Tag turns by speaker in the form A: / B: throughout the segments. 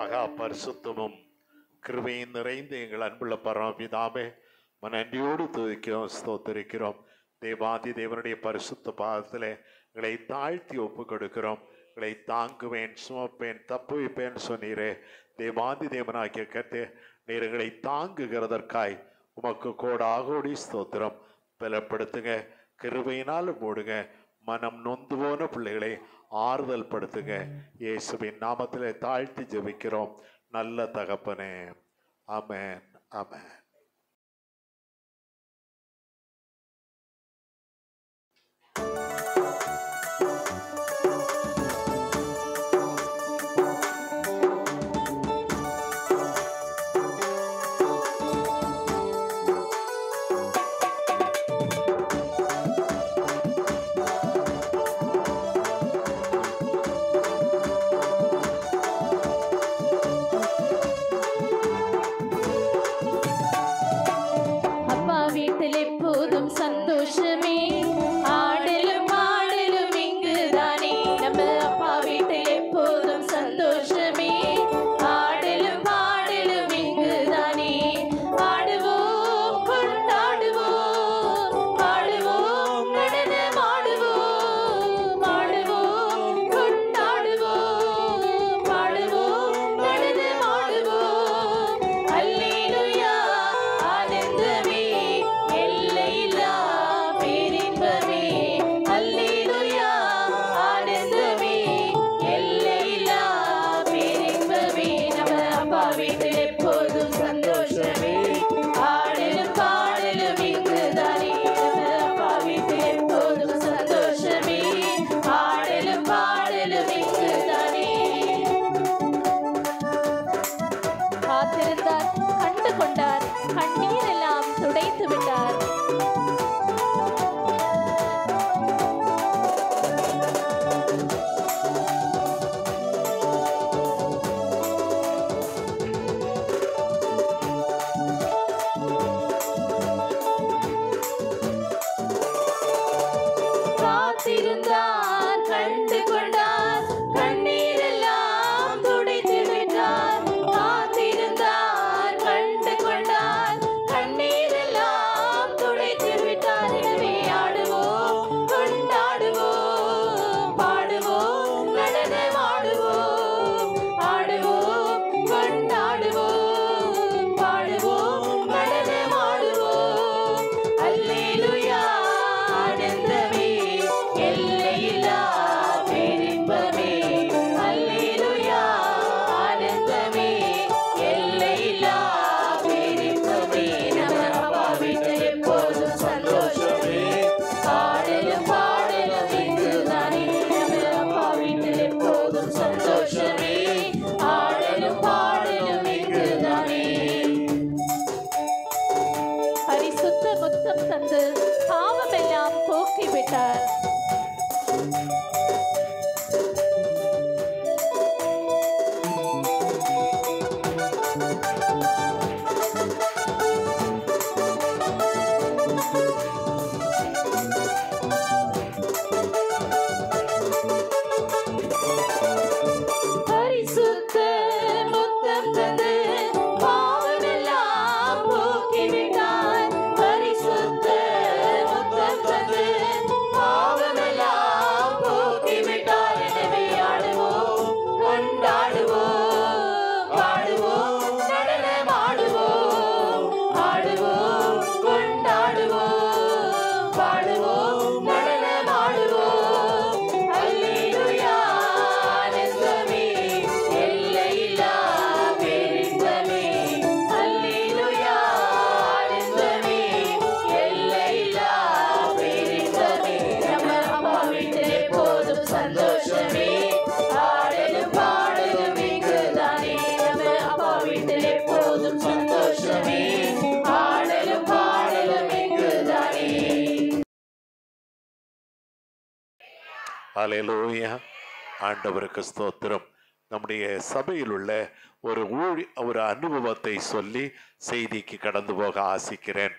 A: மகா பரிசுத்தமும் கிருபையும் நிறைந்த எங்கள் அன்புள்ள பரமபிதாவே, நன்றியோடு துதிக்கிறோம், ஸ்தோத்திரிக்கிறோம். தேவாதி தேவனுடைய பரிசுத்த பாதத்தில் எங்களை தாழ்த்தி ஒப்பு கொடுக்கிறோம். எங்களை தாங்குவேன், சுமப்பேன், தப்புவிப்பேன் சொன்னீரே. தேவாதி தேவனாகிய கர்த்தே, நீர் எங்களை தாங்குகிறதற்காய் உமக்கு கோடாகோடி ஸ்தோத்திரம். பலப்படுத்துங்க, கிருபையினால் மூடுங்க. மனம் நொந்து போன பிள்ளைகளை ஆறுதல் படுத்துங்க. இயேசுவின் நாமத்திலே தாழ்த்தி ஜெபிக்கிறோம் நல்ல தகப்பனே. ஆமென், ஆமென்.
B: சந்தோஷமே, ஆடலும் பாடலும் இங்குதானே. நம்ம அப்பா வீட்டில் எப்போதும் சந்தோஷமே, ஆடலும் பாடலும் இங்குதானே. ஆடுவோம், கொண்டாடுவோம், பாடுவோம், நடனமாடுவோம், ஆடுவோம், கொண்டாடுவோம், பாடுவோம், நடனமாடுவோம். அல்லேலூயா, ஆனந்தமே, எல்லையில்லா பேரின்பமே. அல்லேலூயா, ஆனந்தமே, எல்லையில்லா பேரின்பமே. நம்ம அப்பா வீட்டில் எப்போதும் சந்தோஷமே, ஆடலும் பாடலும் இங்குதானே. நம்ம அப்பா வீட்டில் எப்போதும் சந்தோஷமே, ஆடலும் பாடலும் இங்குதானே. காத்திருந்தார், கண்டு கொண்டார், கண்ணீரெல்லாம் துடைத்து விட்டார். காத்திருந்தார், கண்டு கொண்டார், கண்ணீரெல்லாம் துடைத்து விட்டார். காத்திருந்தார், கண்டு கொண்டார், கண்ணீரெல்லாம் துடைத்து விட்டார். எனவே ஆடுவோம், கொண்டாடுவோம், பாடுவோம், நடனமாடுவோம், ஆடுவோம், கொண்டாடுவோம், பாடுவோம், நடனமாடுவோம். அல்லேலூயா, ஆனந்தமே, எல்லையில்லா பேரின்பமே. அல்லேலூயா, ஆனந்தமே, எல்லையில்லா பேரின்பமே. நம்ம அப்பா வீட்டில் எப்போதும் சந்தோஷமே, ஆடலும் பாடலும் இங்குதானே. நம்ம அப்பா வீட்டில் எப்போதும் சந்தோஷமே, ஆடலும் பாடலும் இங்குதானே. பரிசுத்த முத்தம் தந்து பாவமெல்லாம் போக்கிவிட்டார். பரிசுத்த முத்தம் தந்து பாவமெல்லாம் போக்கிவிட்டார். பரிசுத்த முத்தம் தந்து பாவமெல்லாம் போக்கிவிட்டார். எனவே ஆடுவோம், கொண்டாடுவோம், பாடுவோம், நடனமாடுவோம், ஆடுவோம், கொண்டாடுவோம், பாடுவோம், நடனமாடுவோம். அல்லேலூயா, ஆனந்தமே, எல்லையில்லா பேரின்பமே. அல்லேலூயா, ஆனந்தமே, எல்லையில்லா பேரின்பமே. நம்ம அப்பா வீட்டில் எப்போதும் சந்தோஷமே, ஆடலும் பாடலும் இங்குதானே. நம்ம அப்பா வீட்டில் எப்போதும் சந்தோஷமே, ஆடலும் பாடலும் இங்குதானே.
A: ஹல்லேலூயா, ஆண்டவருக்கு ஸ்தோத்திரம். நம்முடைய சபையில் உள்ள ஒரு அனுபவத்தை சொல்லி செய்திக்கு கடந்து போக ஆசிக்கிறேன்.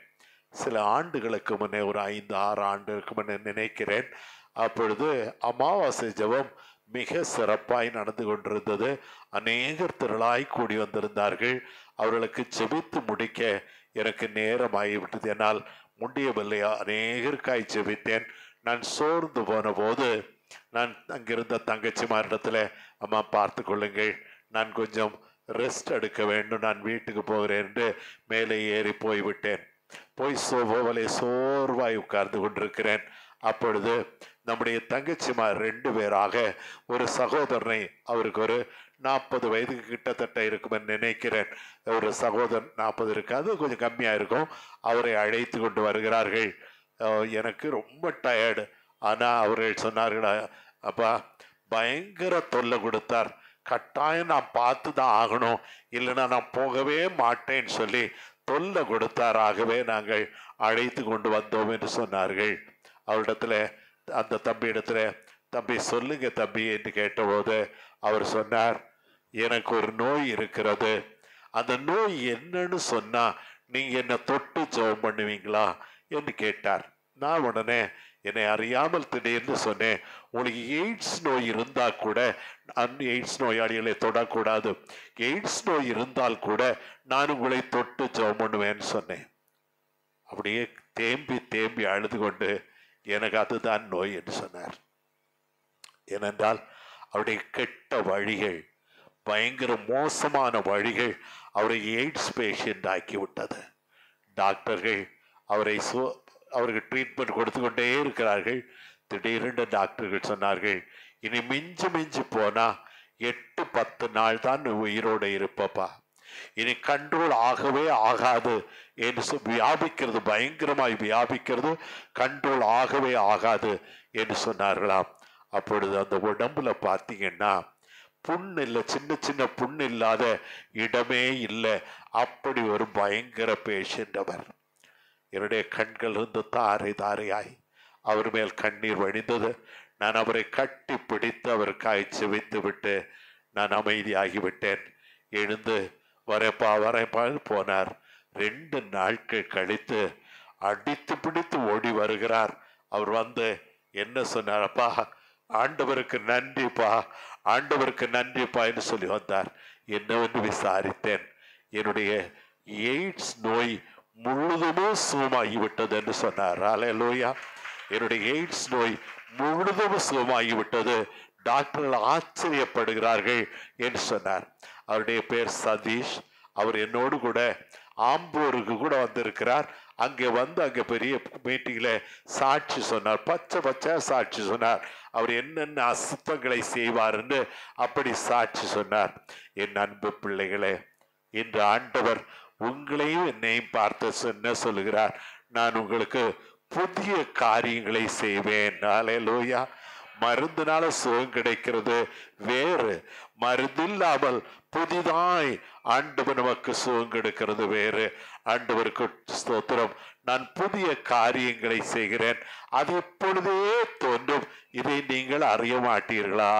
A: சில ஆண்டுகளுக்கு முன்னே, ஒரு 5-6 ஆண்டுகளுக்கு முன்னே நினைக்கிறேன், அப்பொழுது அமாவாசை ஜெபம் மிக சிறப்பாய் நடந்து கொண்டிருந்தது. அநேகர் திரளாய் கூடி வந்திருந்தார்கள். அவர்களுக்கு ஜெபித்து முடிக்க எனக்கு நேரமாகிவிட்டது. என்னால் முடியவில்லையா, அநேகருக்காய் ஜெபித்தேன். நான் சோர்ந்து போன போது நான் அங்கிருந்த தங்கச்சிமாரிடத்துல, அம்மா பார்த்து கொள்ளுங்கள், நான் கொஞ்சம் ரெஸ்ட் எடுக்க வேண்டும், நான் வீட்டுக்கு போகிறேன் என்று மேலே ஏறி போய்விட்டேன். போய் சோபாவிலே சோர்வாய் உட்கார்ந்து கொண்டிருக்கிறேன். அப்பொழுது நம்முடைய தங்கச்சிமார் 2 பேராக ஒரு சகோதரனை, அவருக்கு ஒரு 40 வயதுக்கு கிட்டத்தட்ட இருக்குமென்னு நினைக்கிறேன், ஒரு சகோதரன் 40 இருக்காது, கொஞ்சம் கம்மியாக இருக்கும், அவரை அழைத்து கொண்டு வருகிறார்கள். எனக்கு ரொம்ப டயர்டு. ஆனால் அவர்கள் சொன்னார்கள், அப்பா பயங்கர தொல்லை கொடுத்தார், கட்டாயம் நான் பார்த்து தான் ஆகணும், இல்லைன்னா நான் போகவே மாட்டேன்னு சொல்லி தொல்லை கொடுத்தார். ஆகவே நாங்கள் அழைத்து கொண்டு வந்தோம் என்று சொன்னார்கள். அவரிடத்துல, அந்த தம்பி இடத்துல, தம்பி சொல்லுங்க தம்பி என்று கேட்டபோது அவர் சொன்னார், எனக்கு ஒரு நோய் இருக்கிறது, அந்த நோய் என்னன்னு சொன்னா நீங்க என்ன தொட்டு ஜெபம் பண்ணுவீங்களா என்று கேட்டார். நான் உடனே என்னை அறியாமல் திடீர்னு சொன்னேன், உங்களுக்கு எய்ட்ஸ் நோய் இருந்தா கூட எய்ட்ஸ் நோயாளிகளை தொடக்கூடாது, எய்ட்ஸ் நோய் இருந்தால் கூட நான் உங்களை தொட்டு ஜெபம் பண்ணுவேன்னு சொன்னேன். அப்படியே தேம்பி தேம்பி அழுது கொண்டு எனக்கு அதுதான் நோய் என்று சொன்னார். ஏனென்றால் அவருடைய கெட்ட வழிகள், பயங்கர மோசமான வழிகள் அவரை எய்ட்ஸ் பேஷண்ட் ஆக்கி விட்டது. டாக்டர்கள் அவருக்கு ட்ரீட்மெண்ட் கொடுத்து கொண்டே இருக்கிறார்கள். திடீரென்று டாக்டர்கள் சொன்னார்கள், இனி மிஞ்சி மிஞ்சி போனா 8-10 நாள் தான் உயிரோடு இருப்பப்பா, இனி கண்ட்ரோல் ஆகவே ஆகாது என்று வியாபிக்கிறது, பயங்கரமாய் வியாபிக்கிறது, கண்ட்ரோல் ஆகவே ஆகாது என்று சொன்னார்களாம். அப்பொழுது அந்த உடம்புல பார்த்தீங்கன்னா புண் இல்லை, சின்ன சின்ன புண் இல்லாத இடமே இல்லை. அப்படி ஒரு பயங்கர பேஷண்ட் அவர். என்னுடைய கண்கள் இருந்து தாரை தாரையாய் அவர் மேல் கண்ணீர் வழிந்தது. நான் அவரை கட்டி பிடித்து அவருக்காய் செவித்து விட்டு நான் அமைதியாகிவிட்டேன். எழுந்து வரப்பா போனார். 2 நாட்கள் கழித்து அடித்து பிடித்து ஓடி வருகிறார். அவர் வந்து என்ன சொன்னார், அப்பா ஆண்டவருக்கு நன்றிப்பா, ஆண்டவருக்கு நன்றிப்பா என்று சொல்லி வந்தார். என்னவென்று விசாரித்தேன். என்னுடைய எய்ட்ஸ் நோய் முழுதுமே சுகமாகிவிட்டது என்று சொன்னார். அல்லேலூயா. என்னுடைய எய்ட்ஸ் நோய் முழுதும் சுகமாகிவிட்டது, டாக்டர்கள் ஆச்சரியப்படுகிறார்கள் என்று சொன்னார். அவருடைய பேர் சதீஷ். அவர் என்னோடு கூட ஆம்பூருக்கு கூட வந்திருக்கிறார். அங்கே பெரிய மீட்டிங்ல சாட்சி சொன்னார், பச்சை சாட்சி சொன்னார். அவர் என்னென்ன அசுத்தங்களை செய்வார்ன்னு அப்படி சாட்சி சொன்னார். என் அன்பு பிள்ளைகளே, இன்று ஆண்டவர் உங்களையும் என்னையும் பார்த்து என்ன சொல்லுகிறார், நான் உங்களுக்கு புதிய காரியங்களை செய்வேன். அல்லேலூயா. மருந்துனால சுகம் கிடைக்கிறது வேறு, மருந்தில்லாமல் புதிதாய் ஆண்டவர் நமக்கு சுகம் கிடைக்கிறது வேறு. ஆண்டவருக்கு ஸ்தோத்திரம். நான் புதிய காரியங்களை செய்கிறேன், அது இப்பொழுதே தோன்றும், இதை நீங்கள் அறிய மாட்டீர்களா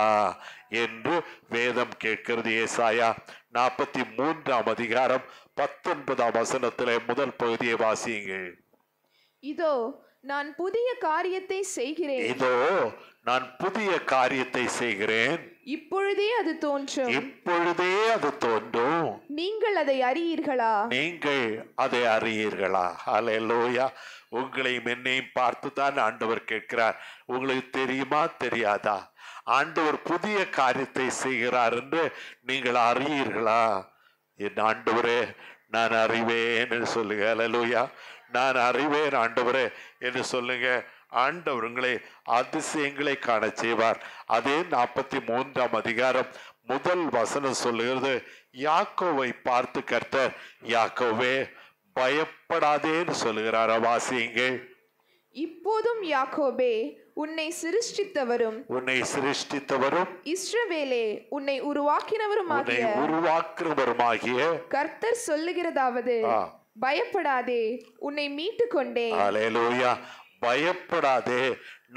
A: என்று வேதம் கேட்கிறது. ஏசாயா 43ஆம் அதிகாரம் 19ஆம் வசனத்திலே முதல் பகுதியை வாசியுங்கள்.
C: இதோ நான் புதிய காரியத்தை செய்கிறேன்,
A: இதோ நான் புதிய காரியத்தை செய்கிறேன்,
C: இப்பொழுதே அது தோன்றும்,
A: இப்பொழுதே அது தோன்றும்,
C: நீங்கள் அதை அறியீர்களா,
A: நீங்கள் அதை அறியீர்களா. அல்லேலூயா. உங்களையும் என்னையும் பார்த்து தான் ஆண்டவர் கேட்கிறார், உங்களுக்கு தெரியுமா தெரியாதா, ஆண்டவர் புதிய காரியத்தை செய்கிறார் என்று நீங்கள் அறியீர்களா. என் ஆண்டவரே நான் அறிவேன் என்று சொல்லுங்க. அல்லேலூயா. நான் அறிவேன் ஆண்டவரே என்று சொல்லுங்க. ஆண்டவர் உங்களை அதிசயங்களை காண செய்வார். அதே 43ஆம் அதிகாரம் முதல் வசனம் சொல்லுகிறது, யாக்கோவை பார்த்து கர்த்தர், யாக்கோவே பயப்படாதேன்னு சொல்லுகிறார். வாசியுங்கள்.
C: இப்போதும் யாக்கோபே உன்னை சிருஷ்டித்தவரும் இஸ்ரவேலே உன்னை உருவாக்கினவருமாகிய கர்த்தர் சொல்லுகிறதாவது, பயப்படாதே உன்னை மீட்டு கொண்டேன்.
A: அல்லேலூயா. பயப்படாதே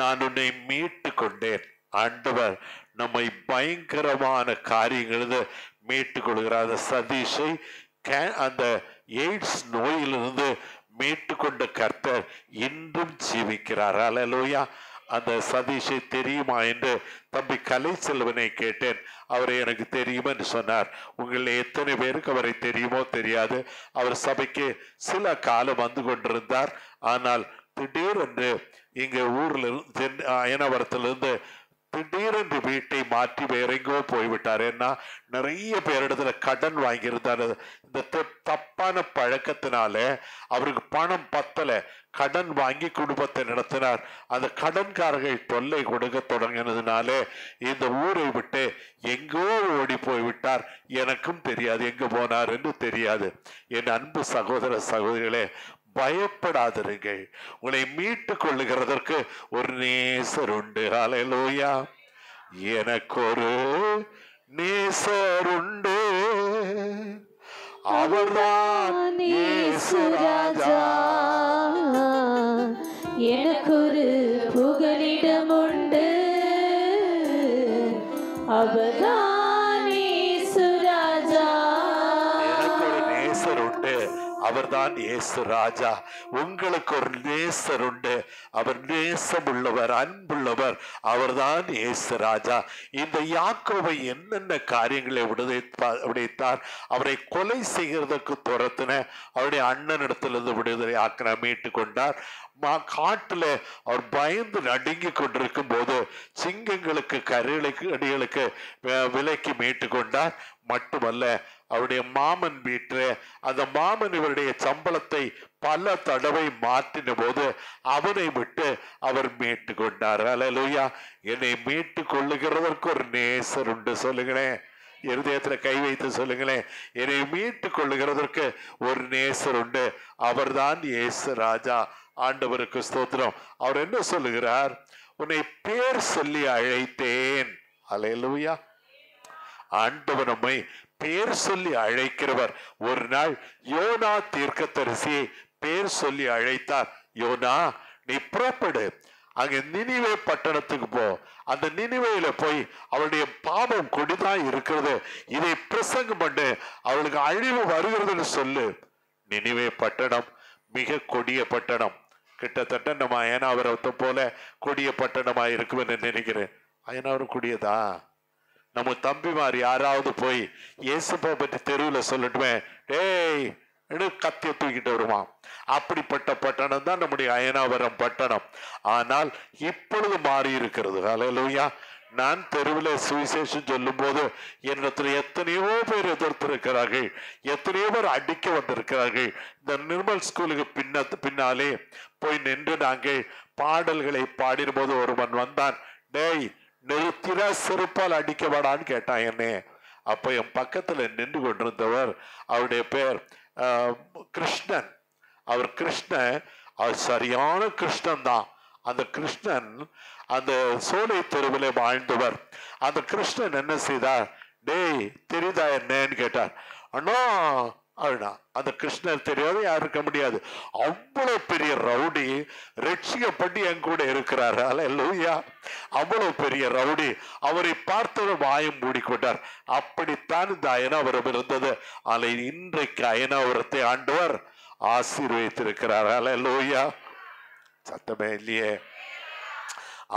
A: நான் உன்னை மீட்டு கொண்டேன். ஆண்டவர் நம்மை பயங்கரமான காரியங்களிலிருந்து மீட்டு கொள்கிறார். சதீஷை அந்த எய்ட்ஸ் நோயிலிருந்து மீட்டு கொண்ட கர்த்தர் இன்றும் ஜீவிக்கிறார். அல்லேலூயா. அந்த சதீஷை தெரியுமா என்று தம்பி கலைச்செல்வனை கேட்டேன். அவரை எனக்கு தெரியும் என்று சொன்னார். உங்களை எத்தனை பேருக்கு அவரை தெரியுமோ தெரியாது. அவர் சபைக்கு சில காலம் வந்து கொண்டிருந்தார். ஆனால் திடீரென்று இங்க ஊர்ல அயனவரத்திலிருந்து திடீரென்று வீட்டை மாற்றி வேற எங்கோ போய்விட்டார். ஏன்னா நிறைய பேரிடத்துல கடன் வாங்கியிருந்தார். இந்த தப்பான பழக்கத்தினால அவருக்கு பணம் பத்தல, கடன் வாங்கி குடும்பத்தை நடத்தினார். அந்த கடன்காரர்கள் தொல்லை கொடுக்க தொடங்கினதுனால இந்த ஊரை விட்டு எங்கோ ஓடி போய்விட்டார். எனக்கும் தெரியாது எங்க போனார் என்று தெரியாது. என் அன்பு சகோதர சகோதரிகளே, பயப்படாதிருங்கள். உங்களை மீட்டு கொள்ளுகிறதற்கு ஒரு நேசர் உண்டு. ஹல்லேலூயா. எனக்கு ஒரு நேசர் உண்டு, அவர்தான் இயேசு ராஜா.
B: எனக்கு ஒரு புகலிடம் உண்டு, அவர்தான் இயேசு ராஜா.
A: எனக்கு ஒரு நேசர் உண்டு, அவர்தான் இயேசு ராஜா. உங்களுக்கு ஒரு நேசர் உண்டு, அவர் நேசமுள்ளவர், அன்புள்ளவர், அவர்தான் இயேசு ராஜா. இந்த யாக்கோபை என்னென்ன காரியங்களை விடுவித்தார்? அவரை கொலை செய்கிறதுக்கு துரத்தின அவருடைய அண்ணனிடத்திலிருந்து விடுதலை ஆக்கின மீட்டு கொண்டார். காட்டுல அவர் பயந்து நடுங்கி கொண்டிருக்கும் போது சிங்கங்களுக்கு கரைகளுக்கு அடிகளுக்கு விலைக்கு மீட்டு கொண்டார். மட்டுமல்ல, அவருடைய மாமன் வீட்டு அந்த மாமன் இவருடைய சம்பளத்தை பல தடவை மாற்றின போது அவனை விட்டு அவர் மீட்டு கொண்டார். ஹல்லேலூயா. என்னை மீட்டு கொள்ளுகிறதற்கு ஒரு நேசர் உண்டு. சொல்லுங்களேன், இருதயத்துல கை வைத்து சொல்லுங்களேன், என்னை மீட்டு கொள்ளுகிறதற்கு ஒரு நேசர் உண்டு, அவர்தான் இயேசு ராஜா. ஆண்டவருக்கு ஸ்தோத்திரம். அவர் என்ன சொல்லுகிறார்? உன்னை பேர் சொல்லி அழைத்தேன். ஹல்லேலூயா. ஆண்டவர் நம்மை பேர் சொல்லி அழைக்கிறவர். ஒரு நாள் யோனா தீர்க்கதரிசியை பேர் சொல்லி அழைத்தார். யோனா, நீ புறப்படு, அங்க நினிவே பட்டணத்துக்கு போ. அந்த நினிவேயில போய் அவளுடைய பாவம் கொடிதான் இருக்கிறது, இதை பிரசங்கம் பண்ணு, அவளுக்கு அழிவு வருகிறதுன்னு சொல்லு. நினிவே பட்டணம் மிக கொடிய பட்டணம். கிட்டத்தட்ட நம்ம அயனாவரத்தை போல கொடிய பட்டணமா இருக்கும் என்று நினைக்கிறேன். அயனாவரம் கொடியதா? நம்ம தம்பிமார் யாராவது போய் இயேசுப்பை பற்றி தெருவில் சொல்லட்டுமே, டேய் கத்திய தூக்கிட்டு வருமா? அப்படிப்பட்ட பட்டணம் தான் நம்முடைய அயனாவரம் பட்டணம். ஆனால் இப்பொழுது மாறி இருக்கிறது. ஹல்லேலூயா. நான் தெருவில் சுவிசேஷம் சொல்லும் போது என்னிடத்துல எத்தனையோ பேர் எதிர்த்திருக்கிறார்கள், எத்தனையோ பேர் அடிக்க வந்திருக்கிறார்கள். இந்த நிர்மல் ஸ்கூலுக்கு பின்னாலே போய் நின்று நாங்கள் பாடல்களை பாடின போது ஒருவன் வந்தான். டேய், நிறுத்தினா செருப்பால் அடிக்கவாடான்னு கேட்டான் என்னே. அப்ப என் பக்கத்துல நின்று கொண்டிருந்தவர், அவருடைய பேர் கிருஷ்ணன். அவர் கிருஷ்ணன், அவர் சரியான கிருஷ்ணன் தான். அந்த கிருஷ்ணன் அந்த சோலை தெருவில் வாழ்ந்தவர். அந்த கிருஷ்ணன் என்ன செய்தார்? டேய், தெரியுதா என்னன்னு கேட்டார். அண்ணா அப்படின்னா அந்த கிருஷ்ணர் தெரியாத யாரும் இருக்க முடியாது. அவ்வளவு பெரிய ரவுடி ரட்சிக்கப்பட்டு என் கூட இருக்கிறார். ஹல்லேலூயா. அவ்வளவு பெரிய ரவுடி. அவரை பார்த்தவர் வாயம் மூடிக்கொண்டார். அப்படித்தான் இந்த அயனாவரம் இருந்தது. ஆனால் இன்றைக்கு அயனாவரத்தை ஆண்டவர் ஆசீர்வதித்திருக்கிறார். ஹல்லேலூயா. சத்தமே இல்லையே.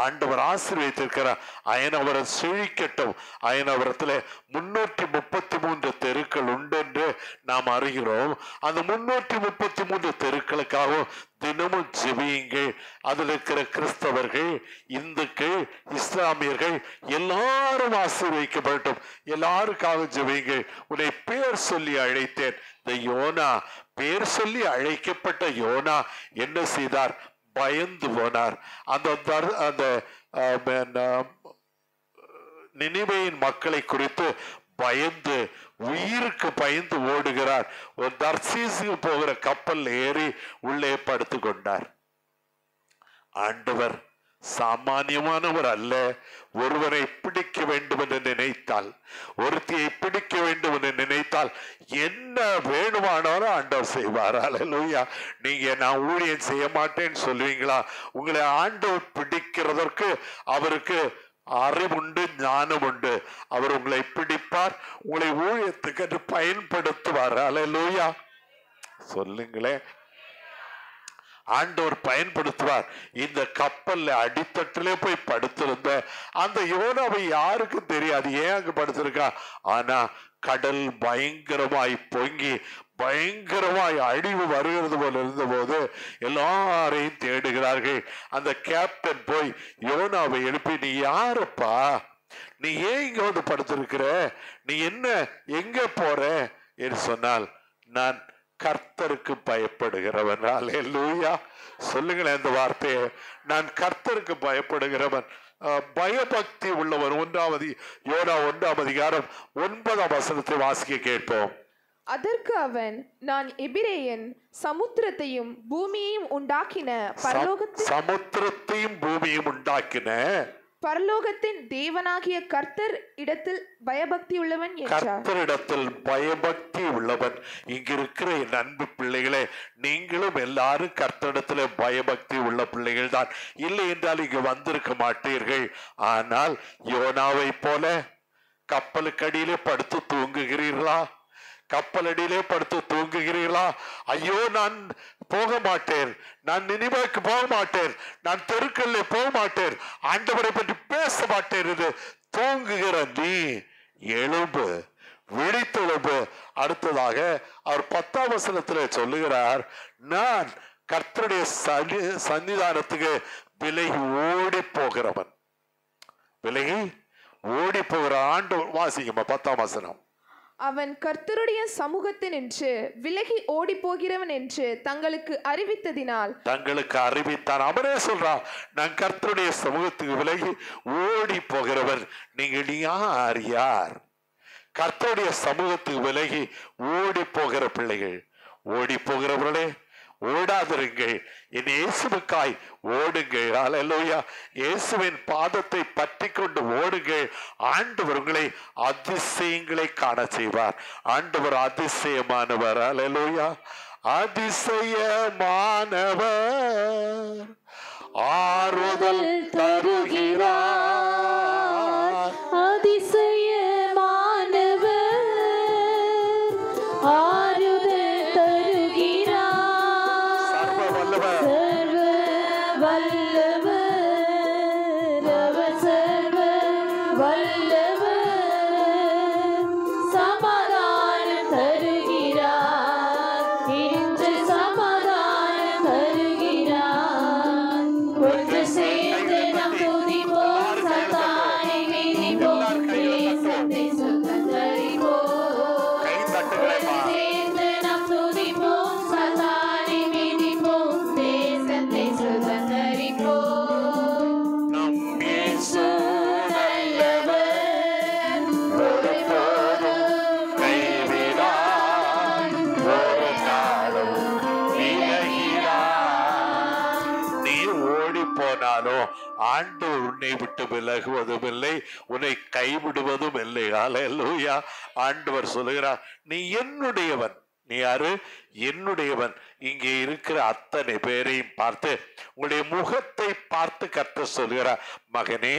A: ஆண்டவர் ஆசீர்வதித்திருக்கிறார். அயனாவரம் செழிக்கட்டும். அயனாவரத்துல 333 தெருக்கள் உண்டு என்று நாம் அறிகிறோம். அந்த 333 தெருக்களுக்காகவும் தினமும் ஜெபியுங்கள். அதில் இருக்கிற கிறிஸ்தவர்கள், இந்துக்கள், இஸ்லாமியர்கள் எல்லாரும் ஆசீர்வதிக்கப்படட்டும். எல்லாருக்காக ஜெபியுங்கள். உன்னை பேர் சொல்லி அழைத்தேன். இந்த யோனா, பேர் சொல்லி அழைக்கப்பட்ட யோனா என்ன செய்தார்? பயந்து போனார். அந்த நினிவேயின் மக்களை குறித்து பயந்து, உயிருக்கு பயந்து ஓடுகிறார். ஒரு தர்சீசுக்கு போகிற கப்பல் ஏறி உள்ளே படுத்து கொண்டார். ஆண்டவர் சாமானியமானவர் அல்ல. ஒருவரை பிடிக்க வேண்டும் என்று நினைத்தால், ஒருத்தியை பிடிக்க வேண்டும் என்று நினைத்தால் என்ன வேணுமானாலும் ஆண்டவர் செய்வார். ஹல்லேலூயா. நீங்க நான் ஊழியம் செய்ய மாட்டேன்னு சொல்லுவீங்களா? உங்களை ஆண்டவர் பிடிக்கிறதற்கு அவருக்கு அறிவுண்டு, ஞானம் உண்டு. அவர் உங்களை பிடிப்பார், உங்களை ஊழியத்துக்கு என்று பயன்படுத்துவார். ஹல்லேலூயா. சொல்லுங்களேன். ஆண்டவர் பயன்படுத்துவார். இந்த கப்பல்ல அடித்தட்டிலே போய் படுத்திருந்த அந்த யோனாவை யாருக்கும் தெரியாது ஏன் அங்க படுத்திருக்கா. ஆனா கடல் பயங்கரமாய் பொங்கி பயங்கரமாய் அழிவு வருகிறது போல இருந்த போது எல்லாரையும் தேடுகிறார்கள். அந்த கேப்டன் போய் யோனாவை எழுப்பி, நீ யாருப்பா, நீ ஏன் இங்க வந்து படுத்திருக்கிற, நீ என்ன எங்க போற என்று சொன்னால், நான் கர்த்தருக்கு பயப்படுகிறவன். அல்லேலூயா, சொல்லுங்களேன் அந்த வார்த்தையை. நான் கர்த்தருக்கு பயப்படுகிறவன், பயபக்தி உள்ளவன். யோனா 1ஆம் அதிகாரம் 9ஆம் வசனத்தை வாசிக்க கேட்போம்.
C: அதற்கு அவன், நான் எபிரேயன், சமுத்திரத்தையும் பூமியையும் உண்டாக்கின பரலோகத்தின் தேவனாகிய கர்த்தர் இடத்தில் பயபக்தி உள்ளவன் என்றார்.
A: கர்த்தரிடத்தில் பயபக்தி உள்ளவன். இங்க இருக்கிற என் அன்பு பிள்ளைகளே, நீங்களும் எல்லாரும் கர்த்தரிடத்துல பயபக்தி உள்ள பிள்ளைகள் தான். இல்லை என்றால் இங்கு வந்திருக்க மாட்டீர்கள். ஆனால் யோனாவை போல கப்பலுக்கு அடியிலே படுத்து தூங்குகிறீர்களா? கப்பலடியிலே படுத்து தூங்குகிறீர்களா? ஐயோ, நான் போக மாட்டேன், நான் நினிவேக்கு போக மாட்டேன், நான் தெருக்கல்ல போக மாட்டேன், ஆண்டவரை பற்றி பேச மாட்டேன் என்று தூங்குகிற நீ எழும்பு, விழித்தெழும்பு. அடுத்ததாக அவர் 10ஆம் வசனத்திலே சொல்லுகிறார், நான் கர்த்தருடைய சன்னிதானத்துக்கு விலகி ஓடி போகிறவன். விலகி ஓடி போகிற ஆண்டவர். வாசிக்குமா 10ஆம் வசனம்.
C: அவன் கர்த்தருடைய சமூகத்தினின்று விலகி ஓடி போகிறவன் என்று தங்களுக்கு அறிவித்ததினால்,
A: தங்களுக்கு அறிவித்தான். அவரே சொல்றான், நான் கர்த்தருடைய சமூகத்துக்கு விலகி ஓடி போகிறவர். நீங்கள் யார்? கர்த்தருடைய சமூகத்துக்கு விலகி ஓடி போகிற பிள்ளைகள். ஓடி போகிறவர்களே, ஓடாதிருங்கள், என் இயேசுவுக்காய் ஓடுங்கள். அல்லேலூயா, இயேசுவின் பாதத்தை பற்றி கொண்டு ஓடுங்கள். ஆண்டவர் உங்களை அதிசயங்களை காண செய்வார். ஆண்டவர் அதிசயமானவர். அல்லேலூயா, அதிசயமானவர், ஆறுதல் தருகிறார். ஆண்டவர் உன்னை விட்டு விலகுவதும் இல்லை, உன்னை கைவிடுவதும் இல்லை. அல்லேலூயா, ஆண்டவர் சொல்லுகிறார், நீ என்னுடையவன். நீ யாரு? என்னுடையவன். இங்கே இருக்கிற அத்தனை பேரையும் பார்த்து, உங்களுடைய முகத்தை பார்த்து கர்த்தர் சொல்கிறார், மகனே,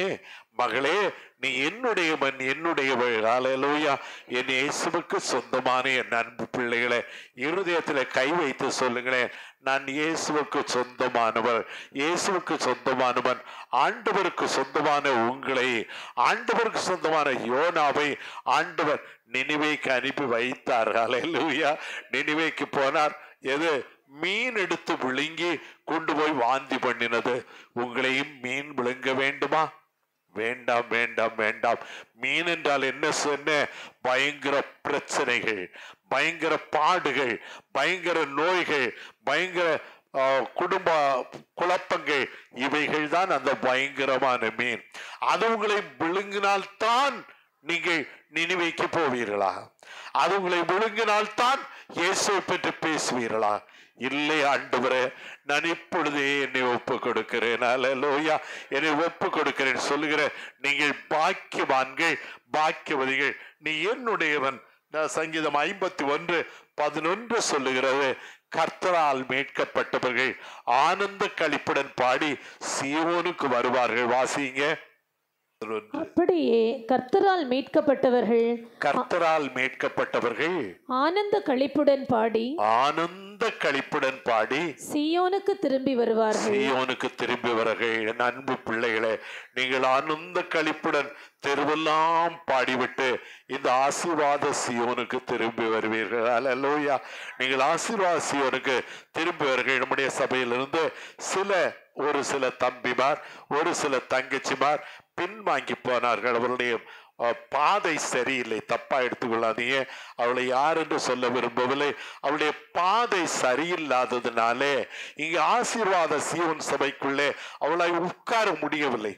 A: மகளே, நீ என்னுடையவன், என்னுடையவள். அல்லேலூயா, என் இயேசுவுக்கு சொந்தமான என் அன்பு பிள்ளைகளை இருதயத்தில் கை வைத்து சொல்லுங்களேன், நான் இயேசுவுக்கு சொந்தமானவர், இயேசுவுக்கு சொந்தமானவன். ஆண்டவருக்கு சொந்தமான உங்களை, ஆண்டவருக்கு சொந்தமான யோனாவை ஆண்டவர் நினிவேக்கு அனுப்பி வைத்தார். அல்லேலூயா, நினிவேக்கு போனார். எது? மீன் எடுத்து விழுங்கி கொண்டு போய் வாந்தி பண்ணினது. உங்களையும் மீன் விழுங்க வேண்டுமா? வேண்டாம், வேண்டாம், வேண்டாம். மீன் என்றால் என்ன சொன்ன? பயங்கர பிரச்சனைகள், பயங்கர பாடுகள், பயங்கர நோய்கள், பயங்கர குடும்ப குழப்பங்கள், இவைகள் தான் அந்த பயங்கரமான மீன். அது உங்களை விழுங்கினால்தான் நீங்கள் நினிவேக்கு போவீர்களா? அது உங்களை விழுங்கினால்தான் இயேசுவை பற்றி பேசுவீர்களா? இல்லை ஆண்டவரே, நான் இப்பொழுதே என்னை ஒப்பு கொடுக்கிறேன். அல்லேலூயா, என்னை ஒப்பு கொடுக்கிறேன் சொல்லுகிற நீங்கள் பாக்கியவான்கள், பாக்கியவதிகள். நீ என்னுடையவன். சங்கீதம் 51:11 சொல்லுகிறது, கர்த்தரால் மீட்கப்பட்டவர்கள் ஆனந்த களிப்புடன் பாடி சீயோனுக்கு வருவார்கள். வாசிங்க.
D: அப்படியே கர்த்தரால் மீட்கப்பட்டவர்கள்
A: கர்த்தரால் மீட்கப்பட்டவர்கள்
D: ஆனந்த களிப்புடன் பாடி
A: ஆனந்த ஆனந்த களிப்புடன் பாடி
D: சீயோனுக்கு திரும்பி வருவார்கள்.
A: சீயோனுக்கு திரும்பி வருங்கள். என் அன்பு பிள்ளைகளே, நீங்கள் ஆனந்த களிப்புடன் தெருவெல்லாம் பாடிவிட்டு இந்த ஆசீர்வாத சீயோனுக்கு திரும்பி வருவீர்கள். அல்லேலூயா. நீங்கள் ஆசீர்வாத சீயோனுக்கு திரும்பி வருங்கள். நம்முடைய சபையிலிருந்து ஒரு சில தம்பிமார், ஒரு சில தங்கச்சிமார் பின்வாங்கி போனார்கள். அவருடைய பாதை சரியில்லை, தப்பா எடுத்துக்கொள்ளாதீங்க. அவளை யார் என்று சொல்ல விரும்பவில்லை. அவளுடைய பாதை சரியில்லாததுனாலே இங்கு ஆசீர்வாத சீயோன் சபைக்குள்ளே அவளை உட்கார முடியவில்லை.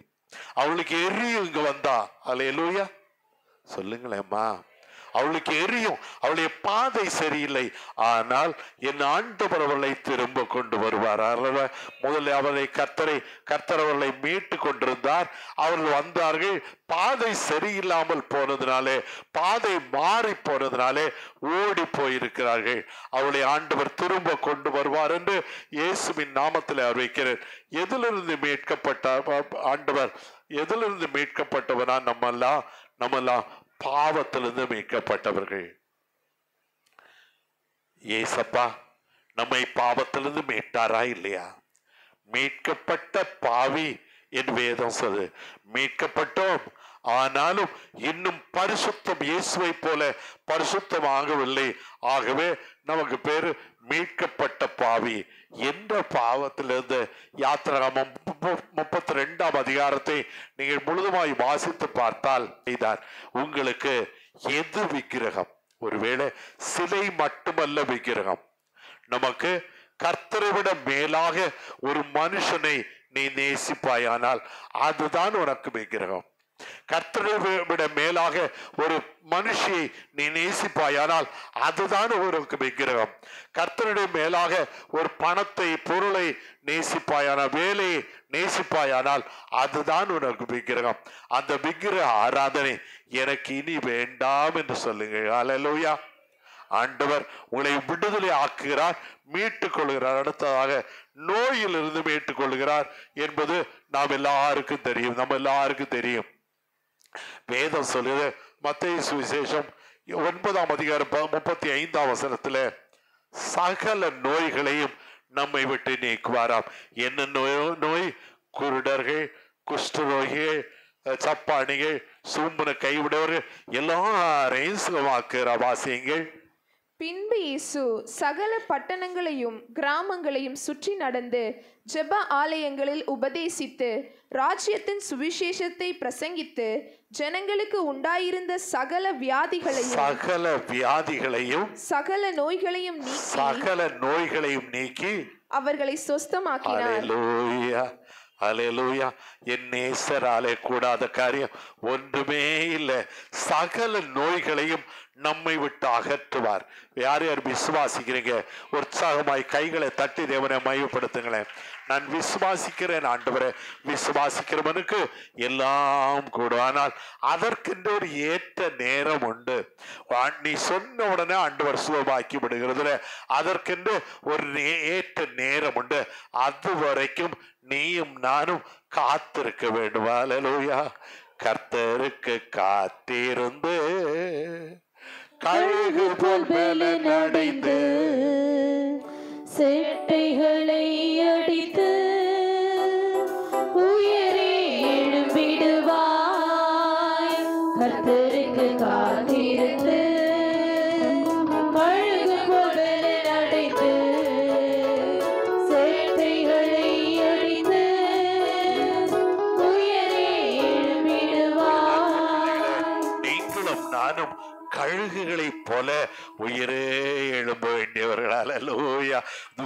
A: அவளுக்கு எரியும் இங்க வந்தா. அல்லேலூயா. சொல்லுங்களேம்மா. அவளுக்கு எரியும், அவளுடைய பாதை சரியில்லை. ஆனால் என் ஆண்டவர் அவளை திரும்ப கொண்டு வருவார். முதல்ல அவளை கர்த்தர் அவர்களை மீட்டு கொண்டிருந்தார். அவர்கள் வந்தார்கள். பாதை சரியில்லாமல் போனதுனாலே, பாதை மாறி போனதுனாலே ஓடி போயிருக்கிறார்கள். அவளை ஆண்டவர் திரும்ப கொண்டு வருவார் என்று இயேசுவின் நாமத்தில் அறிவிக்கிறேன். எதிலிருந்து மீட்கப்பட்ட ஆண்டவர், எதிலிருந்து மீட்கப்பட்டவனா? நம்மெல்லாம் பாவத்திலிருந்து மீட்கப்பட்டவர்கள். ஏசப்பா நம்மை பாவத்திலிருந்து மீட்டாரா இல்லையா? மீட்கப்பட்ட பாவி என் வேதம் சொல்லு. மீட்கப்பட்டோம், ஆனாலும் இன்னும் பரிசுத்தம் இயேசுவை போல பரிசுத்தம் ஆகவில்லை. ஆகவே நமக்கு பேரு மீட்கப்பட்ட பாவி. என்ற பாவத்திலிருந்து யாத்திராகமம் 32ஆம் அதிகாரத்தை நீங்கள் முழுதுமாய் வாசித்து பார்த்தால் உங்களுக்கு எது விக்கிரகம்? ஒருவேளை சிலை மட்டுமல்ல விக்கிரகம். நமக்கு கர்த்தரை விட மேலாக ஒரு மனுஷனை நீ நேசிப்பாயானால் அதுதான் உனக்கு விக்கிரகம். கர்த்தரை விட மேலாக ஒரு மனுஷியை நீ நேசிப்பாயானால் அதுதான் உனக்கு விக்கிரகம். கர்த்தருடைய மேலாக ஒரு பணத்தை, பொருளை நேசிப்பாயானால், வேலையை நேசிப்பாயானால் அதுதான் உனக்கு விக்கிரகம். அந்த விக்கிரக ஆராதனை எனக்கு இனி வேண்டாம் என்று சொல்லுங்க. அல்லேலூயா. ஆண்டவர் உங்களை விடுதலை ஆக்குகிறார், மீட்டுக் கொள்கிறார். அடுத்ததாக நோயிலிருந்து மீட்டுக் கொள்கிறார் என்பது நாம் எல்லாருக்கும் தெரியும். நம்ம எல்லாருக்கும் தெரியும். வேதம் சொல்லுது, மத்தேயு சுவிசேஷம் 9ஆம் அதிகாரம் 35ஆம் வசனத்துல சகல நோய்களையும் நம்மை விட்டு நீக்குவாராம். என்ன நோய்? குருடர்கள், குஷ்டரோகிகள், சப்பானிகள், சூம்பனை கைவிடவர்கள் எல்லாரையும் சுகமாக்குற வாசியங்கள்.
C: பின்பு இயேசு சகல பட்டணங்களையும் கிராமங்களையும் சுற்றி நடந்து ஜெப ஆலயங்களில் உபதேசித்து ராஜ்யத்தின் சுவிசேஷத்தை பிரசங்கித்து ஜனங்களுக்கு உண்டாயிருந்த சகல வியாதிகளையும் சகல நோய்களையும் நீக்கி அவர்களை சொஸ்தமாக்கினார்.
A: அல்லேலூயா. அல்லேலூயா. என் நேசராலே கூடாத காரியம் ஒன்றுமே இல்லை. சகல நோய்களையும் நம்மை விட்டு அகற்றுவார். யார் யார் விசுவாசிக்கிறீங்க? உற்சாகமாய் கைகளை தட்டி தேவனை மையப்படுத்துங்களேன். நான் விசுவாசிக்கிறேன் ஆண்டவரே. விசுவாசிக்கிறவனுக்கு எல்லாம் கூடும். ஆனால் அதற்கென்று ஒரு ஏற்ற நேரம் உண்டு. நீ சொன்ன உடனே ஆண்டவர் சுகமாக்கி விடுகிறது. அதற்கென்று ஒரு ஏற்ற நேரம் உண்டு. அது வரைக்கும் நீயும் நானும் காத்திருக்க வேண்டும். அல்லேலூயா. கர்த்தருக்கு காத்திருந்து கழுகு போல் பலனடைந்து
D: சேட்டைகளை அடித்து உயரே எழும்பிடுவாய். கர்த்தருக்கு காத்திருந்து கழுகு போல் பலனடைந்து சேட்டைகளை அடித்து உயரே எழும்பிடுவாய்.
A: நீங்களும் நானும் கழுகுகளை போல உயிரே எழும்ப வேண்டியவர்கள். அல்லேலூயா.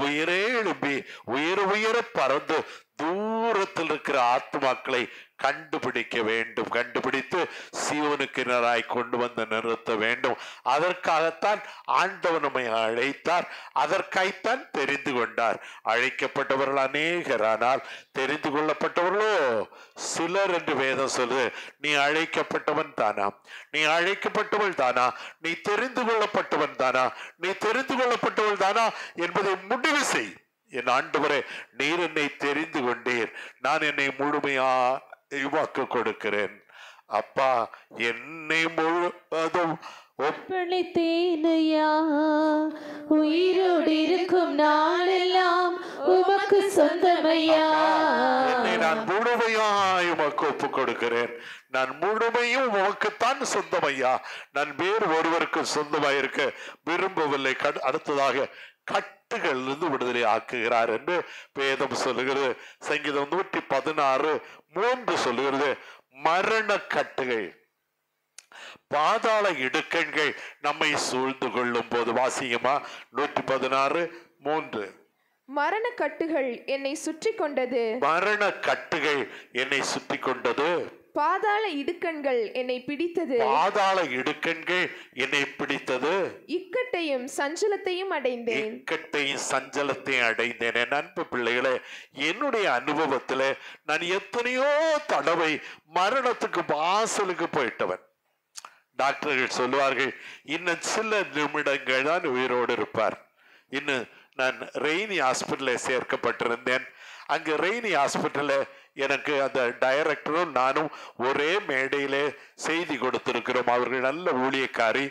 A: உயிரே எழும்பி உயர பறந்து தூரத்தில் இருக்கிற ஆத்மாக்களை கண்டுபிடிக்க வேண்டும். கண்டுபிடித்து சீயோனுக்கு நேராய் கொண்டு வந்து நிறுத்த வேண்டும். அதற்காகத்தான் ஆண்டவர் நம்மை அழைத்தார். அதற்காய்த்தான் தெரிந்து கொண்டார். அழைக்கப்பட்டவர்கள் அநேகர், ஆனால் தெரிந்து கொள்ளப்பட்டவர்களோ சிலர் என்று வேதம் சொல்லுது. நீ அழைக்கப்பட்டவன் தானா? நீ அழைக்கப்பட்டவள் தானா? நீ தெரிந்து கொள்ளப்பட்டவன் தானா? நீ தெரிந்து கொள்ளப்பட்டவள் தானா என்பதை முடிவு செய். என் ஆண்டவரே, நீர் என்னை தெரிந்து கொண்டீர். நான் என்னை முழுமையா வாக்கு கொடுக்கிறேன். அப்பா, என்னை முழுவதும்
D: ஒப்படைத்தேனையா உயிரோடு இருக்கும் நாளெல்லாம் உமக்கு சொந்தமையா.
A: என்னை நான் முழுமையாய் உமக்கு ஒப்பு கொடுக்கிறேன். நான் முழுமையும் உமக்குத்தான் சொந்தமையா. நான் வேறு ஒருவருக்கு சொந்தமாயிருக்க விரும்பவில்லை. அடுத்ததாக கட்டுகள் இருந்து விடுதலை ஆக்குகிறார் என்று வேதம் சொல்லுகிறது. சங்கீதம் 116:3 சொல்லுகிறது, மரண கட்டுகள், பாதாள இடுக்கண்கள் நம்மை சூழ்ந்து கொள்ளும் போது. வாசியமா 116:3.
C: மரண கட்டுகள் என்னை சுற்றி கொண்டது,
A: மரண கட்டுகள் என்னை சுற்றி கொண்டது,
C: பாதாள இடுக்கண்கள் என்னை பிடித்தது,
A: பாதாள இடுக்கண்கள் என்னை பிடித்தது,
C: இக்கட்டையும் சஞ்சலத்தையும் அடைந்தேன்,
A: இக்கட்டையும் சஞ்சலத்தையும் அடைந்தேன். என் அன்பு பிள்ளைகளே, என்னுடைய அனுபவத்துல நான் எத்தனையோ தடவை மரணத்துக்கு வாசலுக்கு போயிட்டவன். டாக்டர்கள் சொல்லுவார்கள், இன்னும் சில நிமிடங்கள் தான் உயிரோடு இருப்பார். இன்னும் நான் ரெய்னி ஹாஸ்பிட்டலில் சேர்க்கப்பட்டிருந்தேன். அங்கு ரெய்னி ஹாஸ்பிட்டலில் எனக்கு அந்த டைரக்டரும் நானும் ஒரே மேடையிலே செய்தி கொடுத்திருக்கிறோம். அவர்கள் நல்ல ஊழியக்காரி.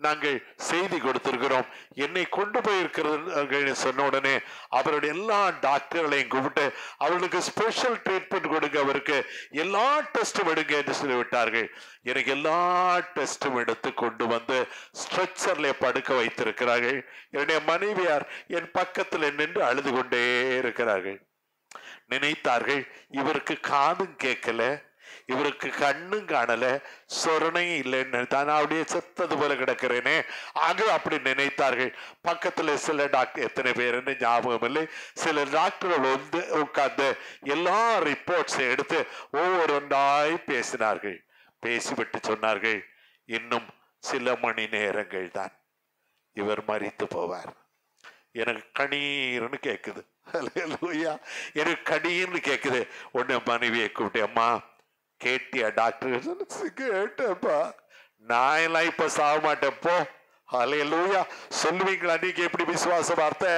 A: நாங்கள் செய்தி கொடுத்திருக்கிறோம். என்னை கொண்டு போயிருக்கிறது சொன்ன உடனே அவருடைய எல்லா டாக்டர்களையும் கூப்பிட்டு அவர்களுக்கு ஸ்பெஷல் ட்ரீட்மெண்ட் கொடுங்க, அவருக்கு எல்லா டெஸ்டும் எடுங்க என்று சொல்லிவிட்டார்கள். எனக்கு எல்லா டெஸ்டும் எடுத்து கொண்டு வந்து ஸ்ட்ரெச்சர்ல படுக்க வைத்திருக்கிறார்கள். என்னுடைய மனைவியார் என் பக்கத்தில் நின்று அழுது கொண்டே இருக்கிறார்கள். நினைத்தார்கள், இவருக்கு காதும் கேட்கல, இவருக்கு கண்ணும் காணல, சொரணையும் இல்லைன்னு தான் அப்படியே செத்தது போல கிடக்கிறேனே ஆக அப்படி நினைத்தார்கள். பக்கத்துல சில டாக்டர், எத்தனை பேருன்னு ஞாபகம் இல்லை, சில டாக்டர்கள் வந்து உட்கார்ந்து எல்லா ரிப்போர்ட்ஸை எடுத்து ஒவ்வொருவராய் பேசினார்கள். பேசிவிட்டு சொன்னார்கள், இன்னும் சில மணி நேரங்கள் தான் இவர் மரித்து போவார். எனக்கு கணீர்னு கேக்குது, எனக்கு கணீர்னு கேக்குது. உடனே மனைவியை கூப்பிட்டு, அம்மா கேட்டியா டாக்டர்? கேட்டப்பா, நான் எல்லாம் இப்ப சாக மாட்டேன் போ. ஹல்லேலூயா சொல்லுவீங்களா நீங்க? எப்படி விசுவாச வார்த்தை?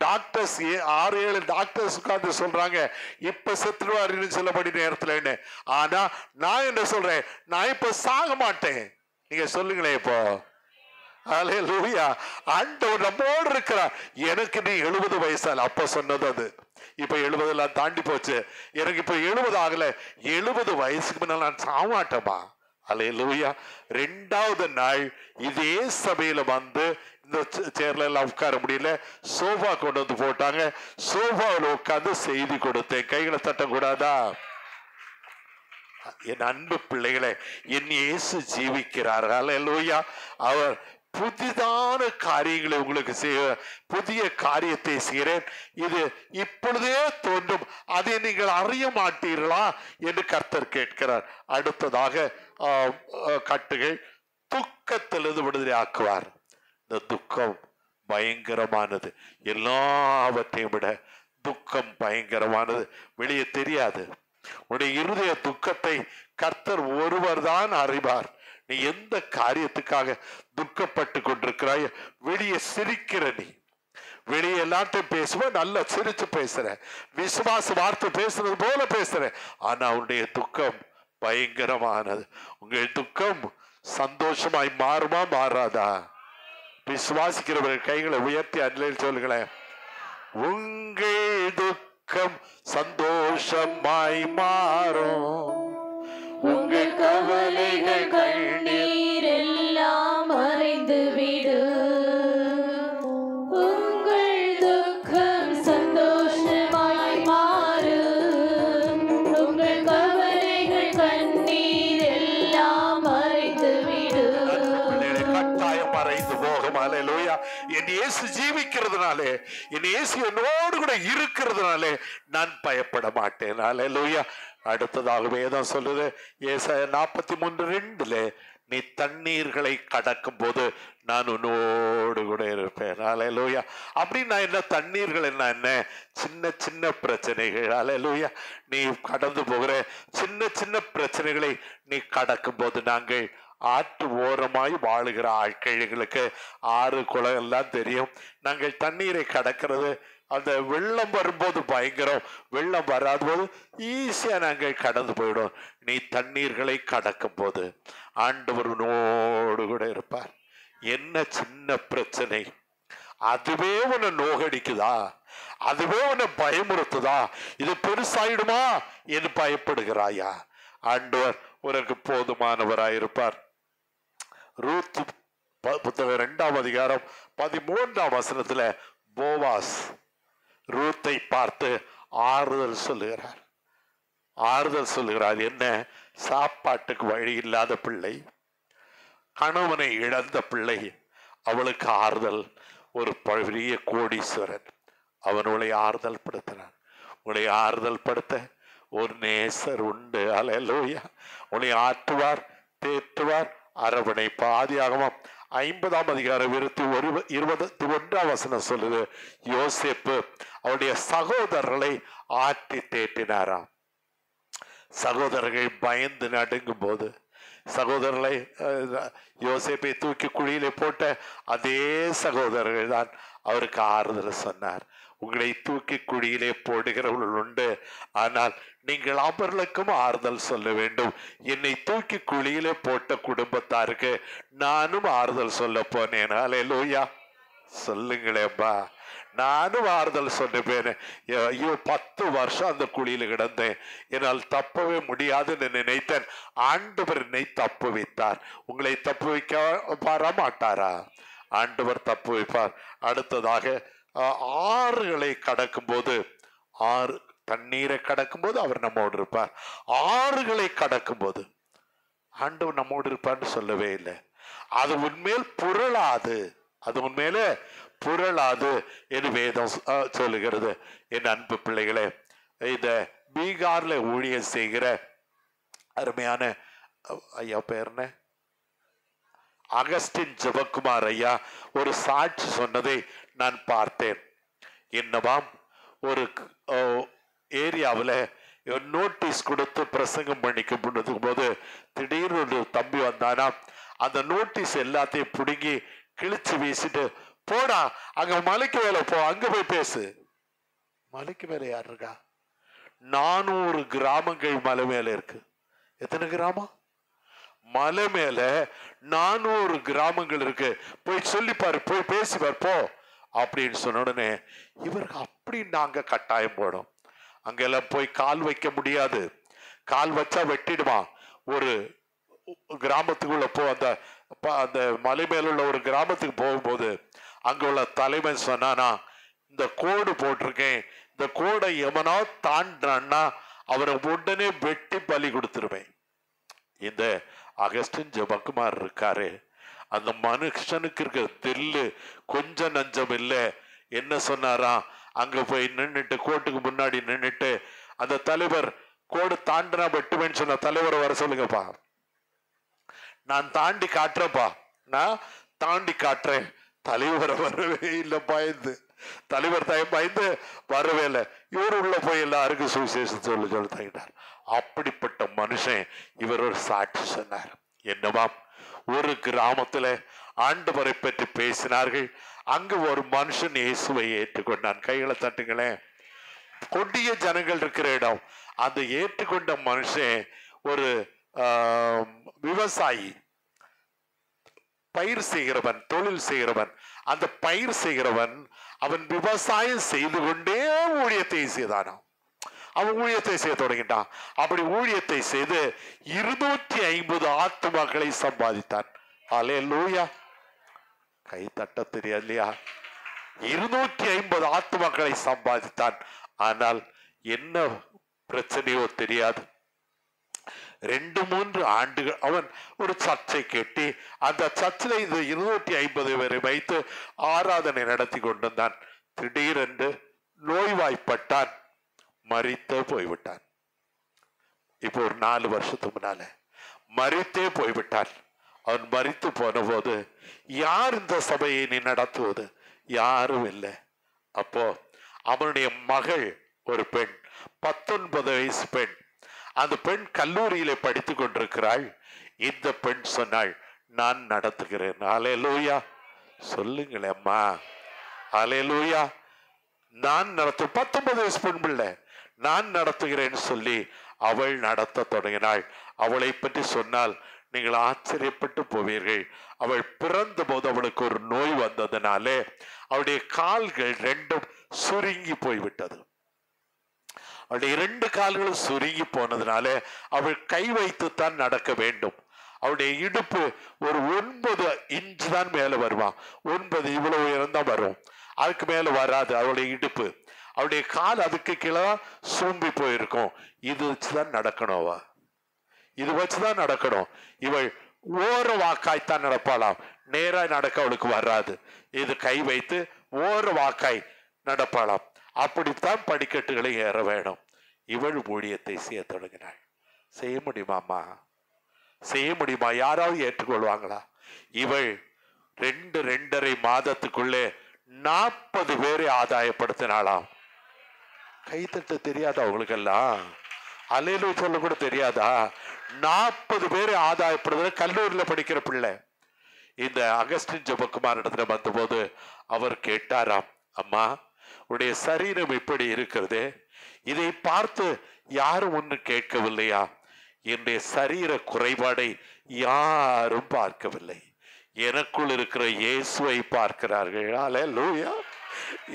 A: டாக்டர்ஸ் 6-7 டாக்டர்ஸ் உட்கார்ந்து சொல்றாங்க இப்ப செத்துருவாரு சில மணி நேரத்துல. ஆனா நான் என்ன சொல்றேன், நான் இப்ப சாக மாட்டேன். நீங்க சொல்லுங்களேன் இப்போ. ஹல்லேலூயா ஆண்டவர் நம்மோடு இருக்கிறார். எனக்கு நீ 70 வயசால அப்ப சொன்னது அது. இப்ப 70 எல்லாம் தாண்டி போச்சு. எனக்கு இப்ப 70 ஆகல. 70 வயசுக்கு முன்னால நான் சாமாட்டேமா. ஹல்லேலூயா. 2வது நாள் இதே சபையில வந்து இந்த சேர்ல எல்லாம் உட்கார முடியல, சோஃபா கொண்டு வந்து போட்டாங்க. சோஃபாவில் உட்கார்ந்து செய்தி கொடுத்தேன். கைகளை தட்டக்கூடாதா? என் அன்பு பிள்ளைகளை, என் இயேசு ஜீவிக்கிறார். ஹல்லேலூயா. அவர் புதிதான காரியங்களை உங்களுக்கு செய்ய, புதிய காரியத்தை செய்கிறேன், இது இப்பொழுதே தோன்றும், அதை நீங்கள் அறிய மாட்டீர்களா என்று கர்த்தர் கேட்கிறார். அடுத்ததாக கட்டுகள், துக்கத்திலிருந்து விடுதலை ஆக்குவார். இந்த துக்கம் பயங்கரமானது. எல்லாவற்றையும் விட துக்கம் பயங்கரமானது. வெளியே தெரியாது. உன்னுடைய இருதய துக்கத்தை கர்த்தர் ஒருவர் தான் அறிவார். நீ எந்த காரியத்துக்காக துக்கப்பட்டு கொண்டிருக்கிறாய்? வெளியே சிரிக்கிற நீ, வெளியே எல்லாத்தையும் பேசுவ, நல்லா சிரிச்சு பேசுற, விசுவாச வார்த்தை பேசுறது போல பேசுற. ஆனா உன்னுடைய துக்கம் பயங்கரமானது. உங்கள் துக்கம் சந்தோஷமாய் மாறுமா மாறாதா? விசுவாசிக்கிறவர்கள் கைகளை உயர்த்தி அன்னையில் சொல்லுங்களேன், உங்கள் துக்கம் சந்தோஷமாய் மாறும்,
D: உங்கள் கவலைகள் கண்ணீர் எல்லாம் மறைந்து விடு, உங்கள் துக்கம் சந்தோஷமாய் மாறும், உங்கள் கவலைகள் கண்ணீர் எல்லாம் மறைந்து விடு.
A: கட்டாயம் மறைந்து போகும். அல்லேலூயா. என் இயேசு ஜீவிக்கிறதுனாலே, என் இயேசு என்னோடு கூட இருக்கிறதுனாலே நான் பயப்பட மாட்டேன். அல்லேலூயா. அடுத்ததாக வேதம் சொல்லுது, ஏசாயா 43:2, நீ தண்ணீர்களை கடக்கும் போது நான் உன்னோடு கூட இருப்பேன். அல்லேலூயா. அப்படின்னு நான் என்ன, தண்ணீர்கள் என்ன, சின்ன சின்ன பிரச்சனைகள். அல்லேலூயா. நீ கடந்து போகிற சின்ன சின்ன பிரச்சனைகளை நீ கடக்கும் போது, நாங்கள் ஆற்று ஓரமாய் வாழுகிற ஆட்களுக்கு ஆறு குளம் எல்லாம் தெரியும். நாங்கள் தண்ணீரை கடக்கிறது அந்த வெள்ளம் வரும்போது பயங்கரம், வெள்ளம் வராத போது ஈஸியா நாங்கள் கடந்து போயிடும். நீ தண்ணீர்களை கடக்கும் போது ஆண்டவர் உன்னோடு கூட இருப்பார். என்ன சின்ன பிரச்சனை, அதுவே உன்னை நோகடிக்குதா, அதுவே உன்னை பயமுறுத்துதா, இது பெருசாயிடுமா என்று பயப்படுகிறாயா? ஆண்டவர் உனக்கு போதுமானவராயிருப்பார். ரூத் புத்தகம் 2ஆம் அதிகாரம் 13ஆம் வசனத்துல போவாஸ் ரூத்தை பார்த்து ஆறுதல் சொல்லுகிறார். என்ன? சாப்பாட்டுக்கு வழி இல்லாத பிள்ளை, கணவனை இழந்த பிள்ளை, அவளுக்கு ஆறுதல். ஒரு பெரிய கோடீஸ்வரன் அவனுடைய ஆறுதல் படுத்தினான். உங்களை ஆறுதல் படுத்த ஒரு நேசர் உண்டு. அல்லேலூயா. உன்னை ஆற்றுவார், தேற்றுவார், அரவணைப்பு. ஆதியாகமம் 50ஆம் அதிகாரம் 21ஆம் வசனம் சொல்லுது, யோசேப்பு அவருடைய சகோதரர்களை ஆற்றி தேற்றினாராம். சகோதரர்கள் பயந்து நடுங்கும் போது சகோதரர்களை யோசேப்பை தூக்கி குழியிலே போட்ட அதே சகோதரர்கள் தான் அவருக்கு ஆறுதல் சொன்னார். உங்களை தூக்கி குழியிலே போடுகிறவர்கள் உண்டு, ஆனால் நீங்கள் அவர்களுக்கும் ஆறுதல் சொல்ல வேண்டும். என்னை தூக்கி குழியிலே போட்ட குடும்பத்தாருக்கு நானும் ஆறுதல் சொல்ல போனேன். அல்லேலூயா. சொல்லுங்களேப்பா, நானும் ஆறுதல் சொன்னேன். ஐயோ 10 வருஷம் அந்த குழியில கிடந்தேன், என்னால் தப்பவே முடியாதுன்னு நினைத்தேன். ஆண்டவர் என்னை தப்பு வைத்தார். உங்களை தப்பு வைக்க வரமாட்டாரா? ஆண்டவர் தப்பு வைப்பார். அடுத்ததாக ஆறுகளை கடக்கும் போது, ஆறு தண்ணீரை கடக்கும் போது அவர் நம்மோடு இருப்பார். ஆறுகளை கடக்கும் போது ஆண்டவர் நம்மோடு இருப்பார்னு சொல்லவே இல்லை. அது உண்மையில் புரளாது, அது உண்மையில புரளாது என்று வேதம் சொல்லுகிறது. என் அன்பு பிள்ளைகளே, இந்த பீகார்ல ஊழியம் செய்கிற அருமையான ஐயா பேர் என்ன, அகஸ்டின் ஜெபக்குமார் ஐயா ஒரு சாட்சி சொன்னதை நான் பார்த்தேன். என்னவாம், ஒரு ஏரியாவில் நோட்டீஸ் கொடுத்து பிரசங்கம் பண்ணிக்க போது திடீர்னு ஒரு தம்பி வந்தானா, அந்த நோட்டீஸ் எல்லாத்தையும் பிடுங்கி கிழிச்சு வீசிட்டு, போடா அங்க மலைக்கு மேல போ, அங்க போய் பேசு. மலைக்கு மேல யார் இருக்கா? 400 கிராமங்கள் மலை மேல இருக்கு. எத்தனை கிராமம்? மலை மேல 400 கிராமங்கள் இருக்கு. போய் சொல்லிப்பாரு, போய் பேசிப்பார் போ அப்படின்னு சொன்ன உடனே இவருக்கு அப்படி நாங்க கட்டாயம் போடும். அங்கெல்லாம் போய் கால் வைக்க முடியாது, கால் வச்சா வெட்டிடுமா. ஒரு கிராமத்துக்குள்ள போ, அந்த மலை மேல உள்ள ஒரு கிராமத்துக்கு போகும்போது அங்க உள்ள தலைமை சொன்னானா, இந்த கோடு போட்டிருக்கேன், இந்த கோடை எவனா தாண்டான்னா அவரை உடனே வெட்டி பலி கொடுத்துருவேன். இந்த அகஸ்டின் ஜெபக்குமார் இருக்காரு, அந்த மனுஷனுக்கு இருக்க தில்லு கொஞ்சம் நஞ்சம் இல்லை. என்ன சொன்னாரா, அங்க போய் நின்றுட்டு கோட்டுக்கு முன்னாடி நின்றுட்டு அந்த தலைவர் கோடு தாண்டினா வெட்டுவேன்னு சொன்ன தலைவரை வர சொல்லுங்கப்பா, நான் தாண்டி காட்டுறேன்ப்பா, நான் தாண்டி காட்டுறேன். தலைவர் வரவே இல்லை, பயந்து. தலைவர் பயந்து வரவே இல்லை. இவர் உள்ள போய் எல்லாருக்கும் சுவிசேஷம் சொல்லி தங்கிட்டார். அப்படிப்பட்ட மனுஷன் இவர் ஒரு சாட்சி சொன்னார். என்னவாம், ஒரு கிராமத்துல ஆண்டவரை பற்றி பேசினார்கள். அங்கு ஒரு மனுஷன் இயேசுவை ஏற்றுக்கொண்டான். கைகளை தட்டுங்களேன். கொடிய ஜனங்கள் இருக்கிற இடம். அந்த ஏற்றுக்கொண்ட மனுஷன் ஒரு விவசாயி, பயிர் செய்கிறவன், தொழில் செய்கிறவன். அந்த பயிர் செய்கிறவன் அவன் விவசாயம் செய்து கொண்டே ஊழியத்தை செய்தானாம். அவன் ஊழியத்தை செய்ய தொடங்கிட்டான். அப்படி ஊழியத்தை செய்து 250 ஆத்துமாக்களை சம்பாதித்தான். அல்லேலூயா. கை தட்ட தெரியாது இல்லையா? 250 ஆத்துமாக்களை சம்பாதித்தான். ஆனால் என்ன பிரச்சனையோ தெரியாது. 2-3 ஆண்டுகள் அவன் ஒரு சர்ச்சை கட்டி அந்த சர்ச்சில் இந்த 250 பேரை வைத்து ஆராதனை நடத்தி கொண்டிருந்தான். திடீரென்று நோய்வாய்ப்பட்டான், மரித்தே போய்விட்டான். இப்போ ஒரு 4 வருஷத்துக்கு முன்னால மரித்தே போய்விட்டான். அவன் மரித்து போன போது யார் இந்த சபையை நீ நடத்துவது? யாரும் இல்லை. அப்போ அவனுடைய மகள், ஒரு பெண், 19 வயசு பெண், அந்த பெண் கல்லூரியில படித்து கொண்டிருக்கிறாள். இந்த பெண் சொன்னாள், நான் நடத்துகிறேன். அல்லேலூயா. சொல்லுங்களேன் அம்மா. அல்லேலூயா. நான் நடத்து 19 வயசு பெண் பிள்ளை, நான் நடத்துகிறேன்னு சொல்லி அவள் நடத்த தொடங்கினாள். அவளை பற்றி சொன்னால் நீங்கள் ஆச்சரியப்பட்டு போவீர்கள். அவள் பிறந்த போது அவளுக்கு ஒரு நோய் வந்ததுனாலே அவளுடைய கால்கள் ரெண்டும் சுருங்கி போய்விட்டது. அவளுடைய 2 கால்களும் சுருங்கி போனதுனால அவள் கை வைத்துத்தான் நடக்க வேண்டும். அவளுடைய இடுப்பு ஒரு 9 இன்ச் தான் மேல வருவான். 9 இவ்வளவு உயரம் தான் வரும், அதுக்கு மேல வராது அவளுடைய இடுப்பு. அவளுடைய கால் அதுக்கு கீழே சூம்பி போயிருக்கும். இது வச்சுதான் நடக்கணும், இது வச்சுதான் நடக்கணும். இவள் ஓர வாக்காய்த்தான் நடப்பாளாம், நேராய் நடக்க அவளுக்கு வராது. இது கை வைத்து ஓர வாக்காய் நடப்பாளாம். அப்படித்தான் படிக்கட்டுகளை ஏற வேணும். இவள் ஊழியத்தை செய்ய தொடங்கினாள். செய்ய முடியுமாமா? செய்ய முடியுமா? யாராவது ஏற்றுக்கொள்வாங்களா? இவள் 2.5 மாதத்துக்குள்ளே 40 பேரை ஆதாயப்படுத்தினாளாம். கைத்தட்ட தெரியாதா உங்களுக்கெல்லாம்? அல்லேலூயா சொல்ல கூட தெரியாதா? 40 பேரை ஆதாயப்படுத்த கல்லூரியில படிக்கிற பிள்ளை. இந்த அகஸ்டின் ஜெபக்குமார் இடத்துல வந்தபோது அவர் கேட்டாராம், அம்மா உடைய சரீரம் இப்படி இருக்கிறது, இதை பார்த்து யாரும் ஒன்று கேட்கவில்லையா? என்னுடைய சரீர குறைபாடை யாரும் பார்க்கவில்லை, எனக்குள் இருக்கிற இயேசுவை பார்க்கிறார்கள். அல்லேலூயா,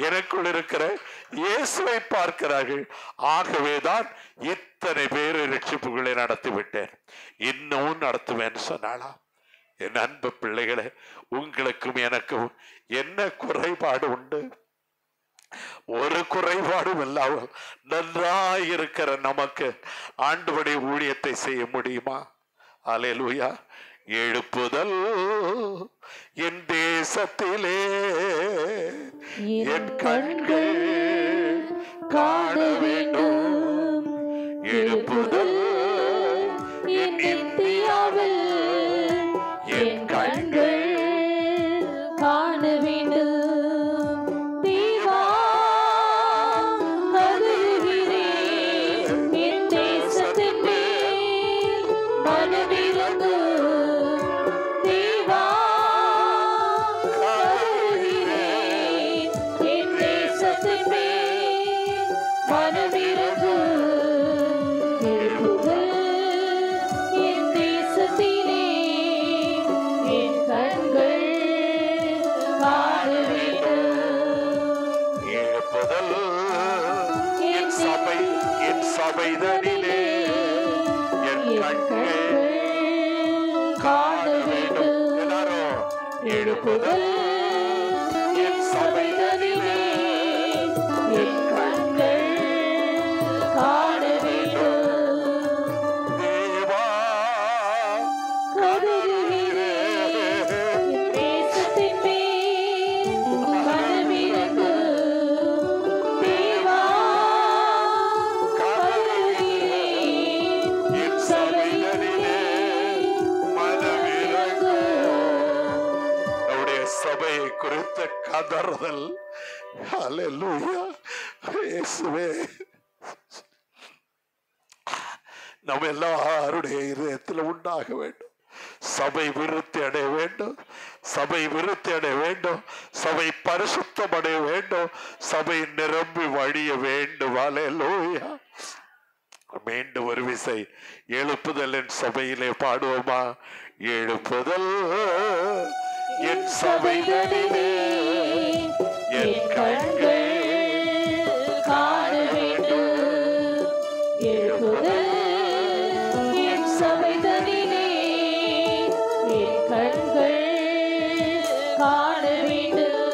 A: எனக்குள் இருக்கிற இயேசுவை பார்க்கிறார்கள். ஆகவேதான் இத்தனை பேர் ரட்சிப்புகளை நடத்திவிட்டேன், இன்னும் நடத்துவேன்னு சொன்னாளா? என் அன்பு பிள்ளைகளே, உங்களுக்கும் எனக்கும் என்ன குறைபாடு உண்டு? ஒரு குறைபாடும் இல்லாமல் நன்றாயிருக்கிற நமக்கு ஆண்டவருடைய ஊழியத்தை செய்ய முடியுமா? அல்லேலூயா. எழுப்புதல் என் தேசத்திலே என் கண்கள் காண வேண்டும். எழுப்புதல் என் இந்தியாவில் என் கண்கள்
D: காண வேண்டும். தேவா கருதுகிறேன் என் தேசத்தின் மேல் மனமிரங்கு. தேவா கருதுகிறேன் என் தேசத்தின் மேல் மனமிரங்கு. எழுப்புதல் என் தேசத்திலே என் கண்கள் காண வேண்டும்.
A: எழுப்புதல் என் சபைதனிலே என் கண்கள் காண வேண்டும். எல்லாரும் எழுப்புதல் என் சபைதனிலே
D: என் கண்கள் காண வேண்டும்.
A: தேவா
D: கருதுகிறேன் என் தேசத்தின் மேல் மனமிரங்கு. தேவா கருதுகிறேன்
A: என் சபைதனிலே மனமிரங்கு. நம்முடைய சபையை குறித்த கதறுதல். அல்லேலூயா, இயேசுவே, நம்ம எல்லாருடைய இதயத்தில் உண்டாக வேண்டும். சபை விருத்தி அடைய வேண்டும், சபை விருத்தி அடைய வேண்டும், சபை பரிசுத்தம் அடைய வேண்டும், சபை நிரம்பி வழிய வேண்டும். அல்லேலூயா. மீண்டும் ஒரு விசை எழுப்புதல் என் சபையிலே பாடுவோமா? எழுப்புதல் என் சபையிலே என் கண்கள்
D: காண வேண்டும். எழுப்புதல் என் சபைதனிலே என் கண்கள் காண வேண்டும்.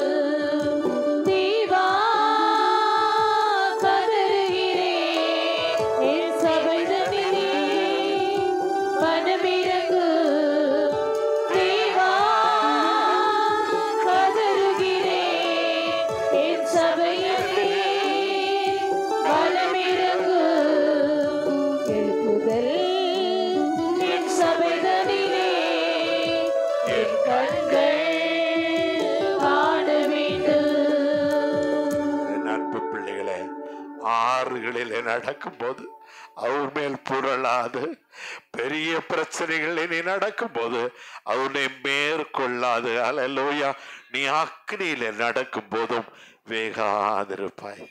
D: தேவா கருதுகிறேன் என் சபைதனிலே மனமிரங்கு. தேவா கருதுகிறேன் என் சபையிலே மனமிரங்கு. எழுப்புதல் என் சபைதனிலே என் கண்கள் காண வேண்டும்.
A: என் அன்பு பிள்ளைகளே, ஆறுகளிலே நடக்கும் போது அவர் மேல் புரளாது, பெரிய பிரச்சனைகள் நீ நடக்கும் போது அவனை மேற்கொள்ளாது. அல்லேலூயா. நீ அக்னியில நடக்கும் போதும் வேகாதிருப்பாய்.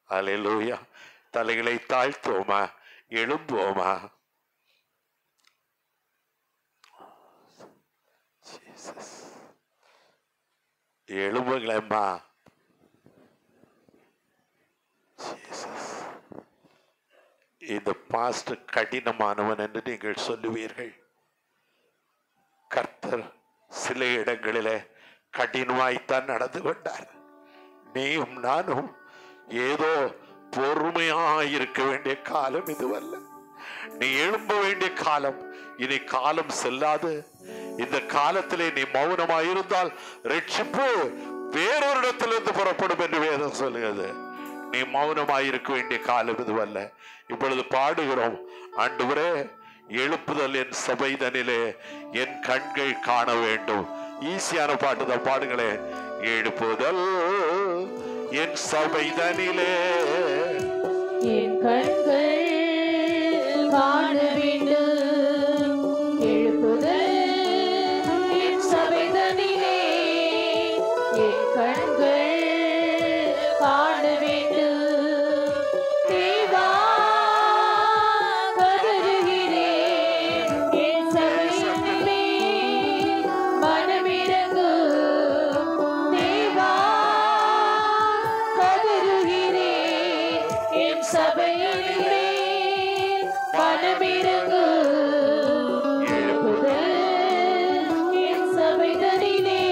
A: அல்லேலூயா. தலைகளை தாழ்த்துவோமா, எழும்புவோமா? எழும்புங்களேம்மா. இந்த பாஸ்டர் கடினமானவன் என்று நீங்கள் சொல்லுவீர்கள். கர்த்தர் சில இடங்களிலே கடினமாய்த்தான் நடந்து கொண்டார். நீயும் நானும் ஏதோ பொறுமையாயிருக்க வேண்டிய காலம் இதுவல்ல. நீ எழும்ப வேண்டிய காலம். இனி காலம் செல்லாது. இந்த காலத்திலே நீ மௌனமாயிருந்தால் ரட்சிப்பு வேறொரு இடத்திலிருந்து புறப்படும் என்று வேதம் சொல்லுகிறது. நீ மௌனமாயிருக்க வேண்டிய காலம் இதுவல்ல. இப்பொழுது பாடுகிறோம், ஆண்டவரே எழுப்புதல் என் சபைதனிலே என் கண்கள் காண வேண்டும். ஈஸியான பாட்டு தான், பாடுங்களே. எழுப்புதல் என் சபைதனிலே
D: என் கண்கள் காண வேண்டும். எழுப்புதல் என் சபைதனிலே என் கண்கள் காண வேண்டும். தேவா கதறுகிறேன் என் சபையினிலே மனமிரங்கு. தேவா கதறுகிறேன் என் சபையினிலே மனமிரங்கு. எழுப்புதல் என் சபைதனிலே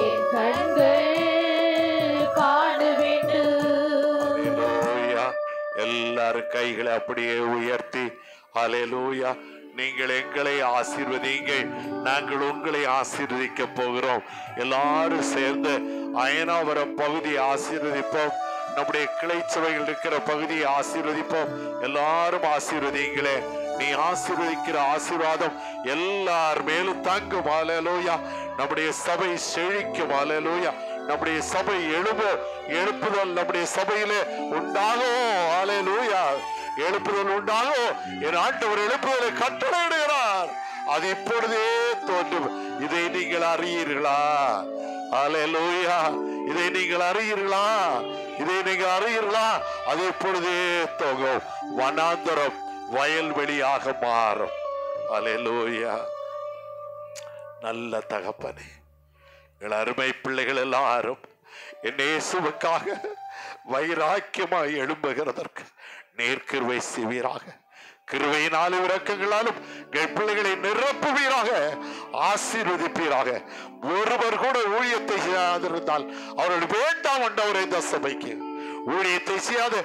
D: என் கண்கள் காண வேண்டும்.
A: ஹல்லேலூயா. எல்லாரும் கைகளை அப்படியே உயர்த்தி ஹல்லேலூயா. நீங்கள் எங்களை ஆசீர்வதிங்கள், நாங்கள் உங்களை ஆசீர்வதிக்க போகிறோம். எல்லாரும் சேர்ந்து அயனாவரம் பகுதியை ஆசீர்வதிப்போம். நம்முடைய கிளை சபைகள் இருக்கிற பகுதியை ஆசீர்வதிப்போம். எல்லாரும் ஆசீர்வதிங்களே. நீ ஆசீர்வதிக்கிற ஆசீர்வாதம் எல்லார் மேலும் தாங்கும். ஹல்லேலூயா. நம்முடைய சபை செழிக்கும். ஹல்லேலூயா. நம்முடைய சபை எழுப்புதல் நம்முடைய சபையிலே உண்டாகும். ஹல்லேலூயா. எழுப்புதல் உண்டாகும். என் ஆண்டவர் எழுப்புதலை கட்டளையிடுகிறார். அது இப்பொழுதே தோன்றும். இதை நீங்கள் அறியீர்களா? ஹல்லேலூயா. இதை நீங்கள் அறியீர்களா? இதை நீங்கள் அறியீர்களா? அது இப்பொழுதே தோங்கும். வனாந்தரம் வயல்வெளியாக மாறும். ஹல்லேலூயா. நல்ல தகப்பனே, எங்கள் அருமை பிள்ளைகள் எல்லாரும் என் இயேசுவுக்காக வைராக்கியமாய் எழும்புகிறதற்கு நீர் கிருபை செய்வீராக. கிருபையினாலும் இரக்கங்களாலும் எங்கள் பிள்ளைகளை நிரப்புவீராக, ஆசீர்வதிப்பீராக. ஒருவர் கூட ஊழியத்தை செய்யாதிருந்தால் அவர்கள் வேண்டாம் ஆண்டவரே. இந்த சபைக்கு ஊழியத்தை செய்யாத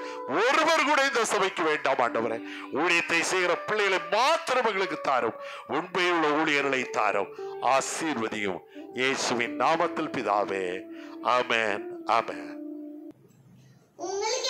A: ஒருவர் கூட இந்த சபைக்கு வேண்டாம் ஆண்டவரே. ஊழியத்தை செய்கிற பிள்ளைகளை மாத்திரம் எங்களுக்கு தாரும். உண்மையுள்ள ஊழியர்களை தாரும். ஆசீர்வதியும். இயேசுவின் நாமத்தில் பிதாவே. ஆமென். ஆமென்.
E: உங்களுக்கு